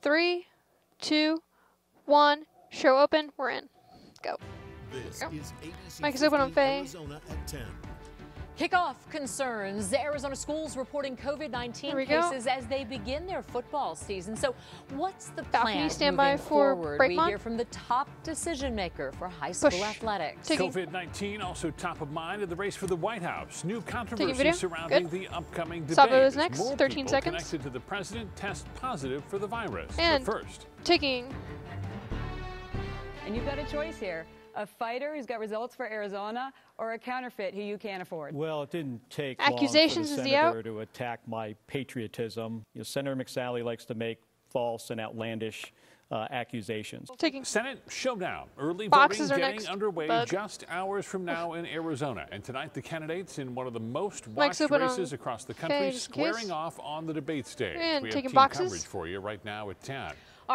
3, 2, 1. Show open. We're in. Go. This is ABC Mic is open on Faye. Arizona at 10. Kickoff concerns. The Arizona schools reporting COVID-19 cases as they begin their football season. So what's the plan stand by moving for forward? break We mod. hear from the top decision maker for high school athletics. COVID-19 also top of mind in the race for the White House. New controversy video. surrounding the upcoming debate. Stop videos as next. more 13 people seconds. connected to the president test positive for the virus. And but first, taking. And you've got a choice here. A fighter who's got results for Arizona or a counterfeit who you can't afford? Well, it didn't take Accusations long for is the the out. senator to attack my patriotism. You know, Senator McSally likes to make false and outlandish accusations. Taking. Senate showdown. Early Boxes voting are getting next, underway bud. just hours from now in Arizona. And tonight, the candidates in one of the most Mic's watched open on races across the Faye, country just in case. squaring off on the debate stage. And we have taking team boxes. coverage for you right now at 10.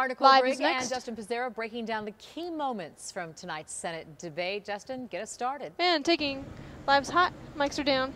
Nicole Live Brigg is next. and Justin Pizzera breaking down the key moments from tonight's Senate debate. Justin, get us started. And taking. Live's hot. Mics are down.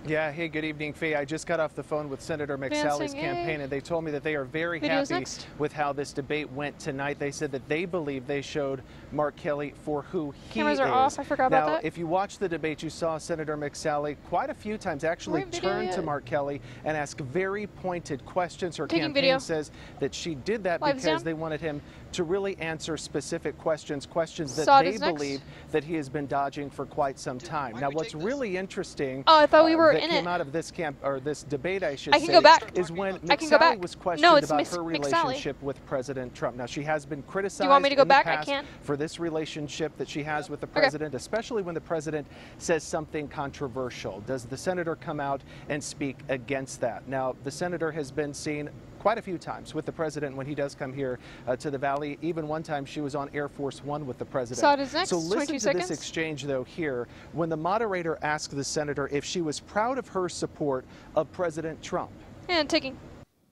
Yeah, hey, good evening, Faye. I just got off the phone with Senator McSally's Advancing, campaign, and they told me that they are very Videos happy next. with how this debate went tonight. They said that they believe they showed Mark Kelly for who he Cameras are is. off. I forgot about now, that. if you watch the debate, you saw Senator McSally quite a few times actually Right, video turn to yet. Mark Kelly and ask very pointed questions. Her Taking campaign video. says that she did that Live's because down. they wanted him to really answer specific questions that Saw it they is next. believe that he has been dodging for quite some time. Now, what's really interesting Oh, I thought we were that in came it. out of this this debate, I should I can say, go back. is when I can go back. McSally was questioned No, it's about Miss her McSally. relationship with President Trump. Now, she has been criticized want me to go in the back? I past can. for this relationship that she has with the president, especially when the president says something controversial. Does the senator come out and speak against that? Now, the senator has been seen quite a few times with the president when he does come here to the Valley. Even one time she was on Air Force One with the president. Saw it is next. So listen 22 to seconds. this exchange, though, here, when the moderator asked the senator if she was proud of her support of President Trump. And taking.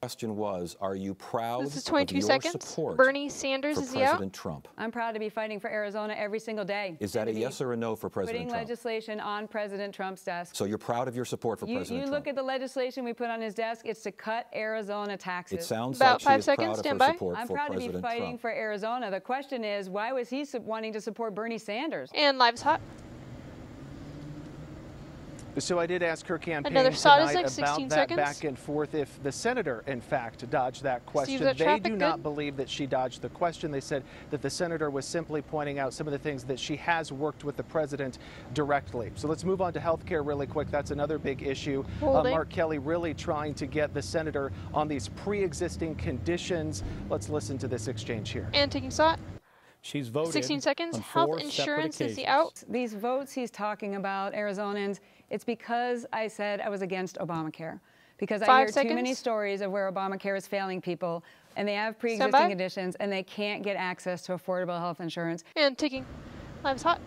Question was, are you proud This is of 22 your seconds. support Bernie Sanders for is he out? President Trump? I'm proud to be fighting for Arizona every single day. Is that a And to be yes or a no for President putting Trump? legislation on President Trump's desk. So you're proud of your support for President You Trump? look at the legislation we put on his desk, it's to cut Arizona taxes. It sounds About like she 5 is seconds, proud of stand her by. support I'm for proud to be President fighting Trump. for Arizona. The question is, why was he wanting to support Bernie Sanders? And Live's hot. So I did ask her campaign Another shot is tonight like 16 about that seconds. back and forth if the senator, in fact, dodged that question. that They traffic do not good? believe that she dodged the question. They said that the senator was simply pointing out some of the things that she has worked with the president directly. So let's move on to health care really quick. That's another big issue. Holding. Mark Kelly really trying to get the senator on these pre-existing conditions. Let's listen to this exchange here. And taking shot. She's voted 16 seconds. on Health 4 separate insurance is the occasions. out. These votes he's talking about, Arizonans, it's because I said I was against Obamacare. Because I 5 hear seconds. too many stories of where Obamacare is failing people, and they have by. pre-existing conditions, and they can't get access to affordable health insurance. And taking. Live's hot.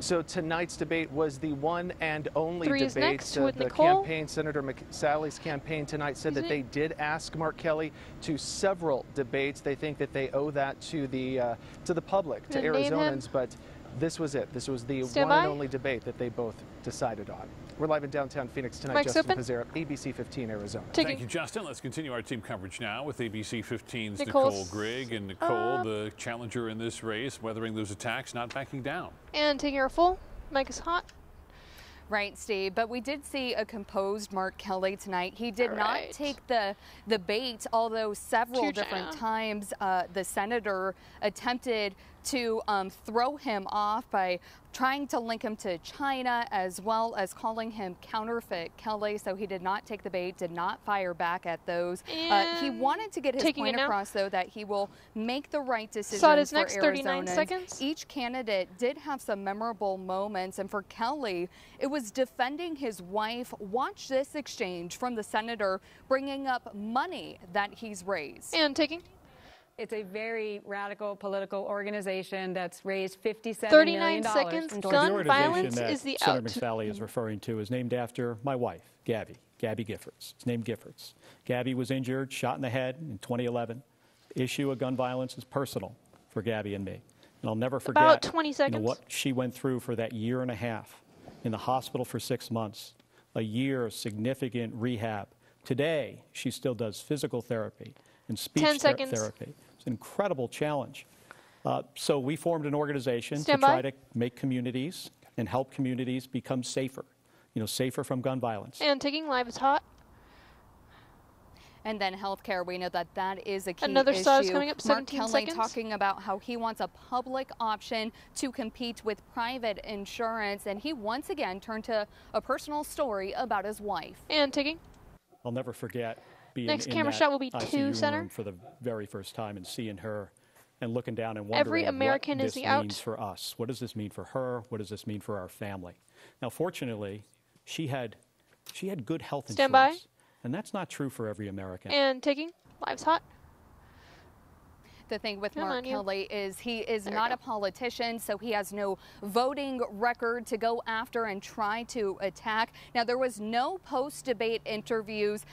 So tonight's debate was the one and only 3 is debate. next with the Nicole. campaign, Senator McSally's campaign tonight said that they did ask Mark Kelly to several debates. They think that they owe that to the public, to Gonna name him. Arizonans, but this was it. This was the Stand one by. and only debate that they both decided on. We're live in downtown Phoenix tonight. Mic's Justin open. Pizzera, ABC 15 Arizona. Taking. Thank you, Justin. Let's continue our team coverage now with ABC 15's Nicole's Nicole Grigg. And Nicole, the challenger in this race, weathering those attacks, not backing down. And taking her full. Mic is hot. Right, Steve, but we did see a composed Mark Kelly tonight. He did not Right. take the bait, although several Cue different China. times the senator attempted to throw him off by trying to link him to China, as well as calling him counterfeit Kelly. So he did not take the bait, did not fire back at those. He And wanted to get his taking it point now. across, though, that he will make the right decision Saw it is for next, 39 Arizonans. seconds. Each candidate did have some memorable moments, and for Kelly, it was defending his wife. Watch this exchange from the senator bringing up money that he's raised. And taking. It's a very radical political organization that's raised $57 39 million. seconds. in So Gun the organization violence that is the Senator out. McSally is referring to is named after my wife, Gabby Giffords. It's named Giffords. Gabby was injured, shot in the head in 2011. The issue of gun violence is personal for Gabby and me. And I'll never forget About 20 seconds. what she went through for that year and a half in the hospital for 6 months, a year of significant rehab, Today, she still does physical therapy and speech 10 seconds. therapy. It's an incredible challenge. So we formed an organization Stand to by. try to make communities and help communities become safer, safer from gun violence. And taking live is hot. And then healthcare, we know that is a key Another issue. star is coming up, Mark 17 Kelly seconds. talking about how he wants a public option to compete with private insurance, and he once again turned to a personal story about his wife. And taking. I'll never forget being Next in camera that shot will be ICU 2 center. room for the very first time and seeing her and looking down and wondering Every American what is this the out. means for us. What does this mean for her? What does this mean for our family? Now, fortunately, she had good health Stand by. insurance, and that's not true for every American. And taking. Live's hot. The thing with Come Mark on, you. Kelly is he is There we not go. a politician, so he has no voting record to go after and try to attack. Now, there was no post-debate interviews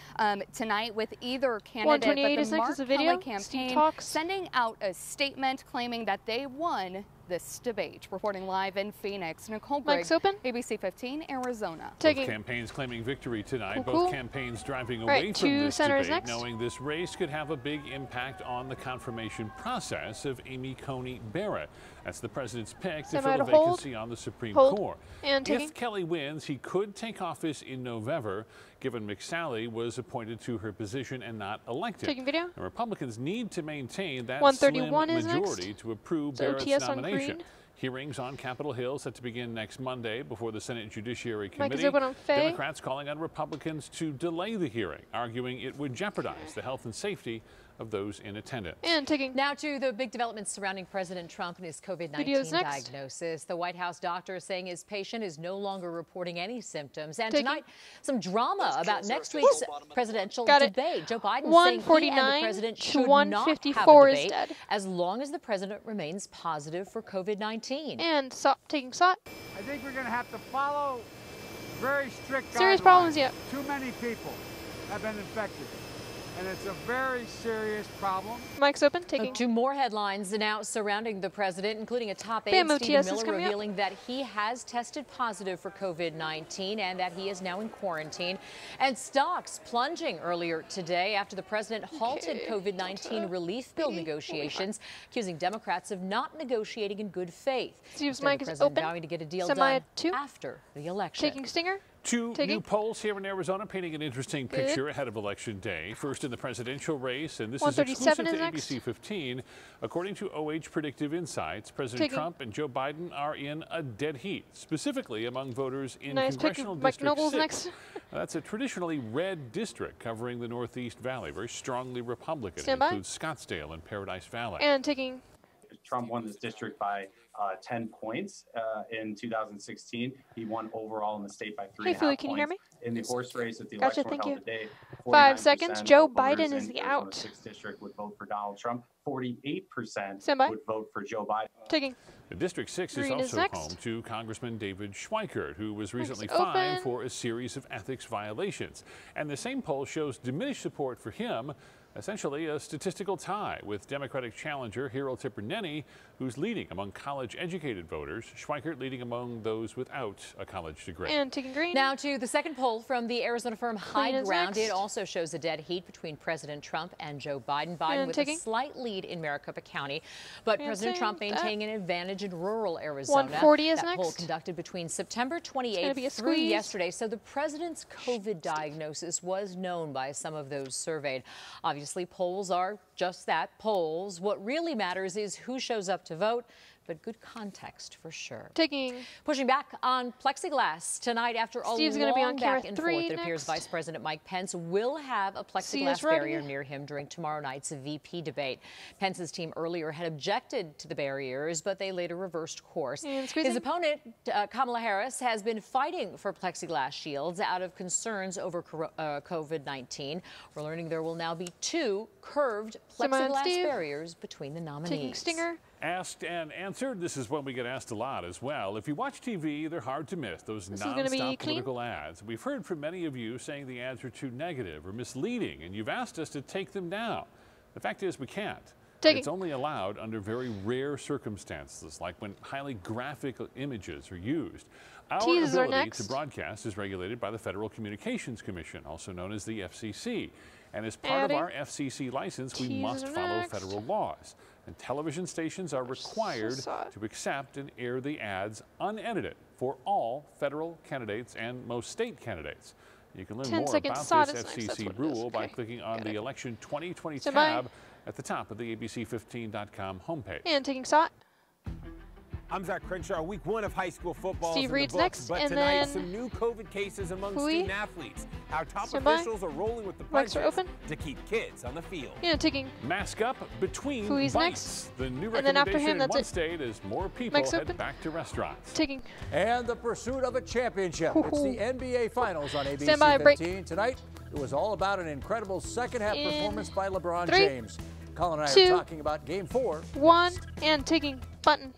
tonight with either candidate, 128 but is the next Mark is the video. Kelly Steve campaign talks. sending out a statement claiming that they won this debate. Reporting live in Phoenix, Nicole Grigg, Mic's open. ABC 15, Arizona. Both Taking. campaigns claiming victory tonight. Cool, Both cool. campaigns driving Right, away 2 from this centers debate, next. knowing this race could have a big impact on the confirmation process of Amy Coney Barrett. That's the president's pick to Stand fill by a to hold. vacancy on the Supreme Hold. Court. And taking. If Kelly wins, he could take office in November, given McSally was appointed to her position and not elected. Taking video. And Republicans need to maintain that 131 slim is next. majority to approve So Barrett's OTS on nomination. green. Hearings on Capitol Hill set to begin next Monday before the Senate Judiciary Mike is Committee. open on Faye. Democrats calling on Republicans to delay the hearing, arguing it would jeopardize the health and safety of those in attendance. And taking. Now to the big developments surrounding President Trump and his COVID-19 Video's next. diagnosis. The White House doctor is saying his patient is no longer reporting any symptoms. And Taking. tonight, some drama about next week's presidential Got it. debate. Joe Biden saying he and 149 the president to should not 154 have a is debate dead. as long as the president remains positive for COVID-19. And taking SOT. I think we're going to have to follow very strict Serious guidelines. problems yet. Too many people have been infected, and it's a very serious problem. Mic's open. Taking. 2 more headlines now surrounding the president, including a top aide, Bam, Stephen OTS is Miller, coming up. revealing that he has tested positive for COVID-19 and that he is now in quarantine. And stocks plunging earlier today after the president halted COVID-19 relief bill negotiations, accusing Democrats of not negotiating in good faith. Steve's Instead, mic the is president open. vowing to get a deal Semi done at 2. after the election. Taking Stinger. 2 Taking. new polls here in Arizona painting an interesting picture ahead of Election Day. First in the presidential race, and this is 137 exclusive to is next. ABC 15. According to OH Predictive Insights, President Taking. Trump and Joe Biden are in a dead heat, specifically among voters in Nice pick. Congressional Mike District Noble's 6. next. That's a traditionally red district covering the Northeast Valley, very strongly Republican. Stand It by. includes Scottsdale and Paradise Valley. And taking. Trump won this district by 10 points in 2016. He won overall in the state by 3.5 Hey, Philly, points. can you hear me? In the horse race at the Gotcha, election were thank held you. today, 5 seconds. 49% Joe of voters Biden is in the Arizona's out. 6th district would vote for Donald Trump. 48% Stand by. would vote for Joe Biden. Taking. The District 6 is Green is also next. home to Congressman David Schweikert, who was recently open. fined for a series of ethics violations. And the same poll shows diminished support for him, essentially a statistical tie with Democratic challenger Harold Tipper-Nenny, who's leading among college-educated voters, Schweikert leading among those without a college degree. And taking green. Now to the second poll from the Arizona firm High is Ground. next. It also shows a dead heat between President Trump and Joe Biden. Biden And with taking. a slight lead in Maricopa County, but And President Trump saying that. maintaining an advantage in rural Arizona. 140 is that poll next. conducted between September gonna be a 28th through squeeze. yesterday. So the president's COVID diagnosis was known by some of those surveyed. Obviously, polls are just that, polls. What really matters is who shows up to vote, but good context for sure. Taking. Pushing back on plexiglass tonight after Steve's a gonna be long on camera back and 3 forth. It appears next. Vice President Mike Pence will have a C plexiglass is ready. barrier near him during tomorrow night's VP debate. Pence's team earlier had objected to the barriers, but they later reversed course. And squeezing. His opponent, Kamala Harris, has been fighting for plexiglass shields out of concerns over COVID-19. We're learning there will now be 2 curved Simon and plexiglass Steve. barriers between the nominees. Taking Stinger. Asked and answered. This is one we get asked a lot as well. If you watch TV, they're hard to miss, those This is gonna be non-stop clean. political ads. We've heard from many of you saying the ads are too negative or misleading, and you've asked us to take them down. The fact is we can't. Taking. It's only allowed under very rare circumstances, like when highly graphic images are used. Our Teasers are ability next. to broadcast is regulated by the Federal Communications Commission, also known as the FCC. And as part Adding. of our FCC license, we Teasers must are follow next. federal laws. And television stations are required saw it. to accept and air the ads unedited for all federal candidates and most state candidates. You can learn 10 more seconds. about Saw this it is next. That's FCC what it is. rule by Okay. clicking on Got the it. Election 2020 Stand by. tab at the top of the ABC15.com homepage. And taking shot. I'm Zach Crenshaw. Week 1 of high school football Steve is in Reed's the books, next, but and tonight then some new COVID cases among Hui. student athletes. How top Stand by. officials are rolling with the Mics are punches open. to keep kids on the field. And taking. Mask up between Hui's bites. The new And then after recommendation him, in that's one it. state as more people Mics head open. back to restaurants. Taking. And the pursuit of a championship. It's the NBA Finals on ABC Stand by, break. 15. Tonight, it was all about an incredible second-half In performance by LeBron 3, James. Colin and I 2, are talking about Game 4. 1, and taking button.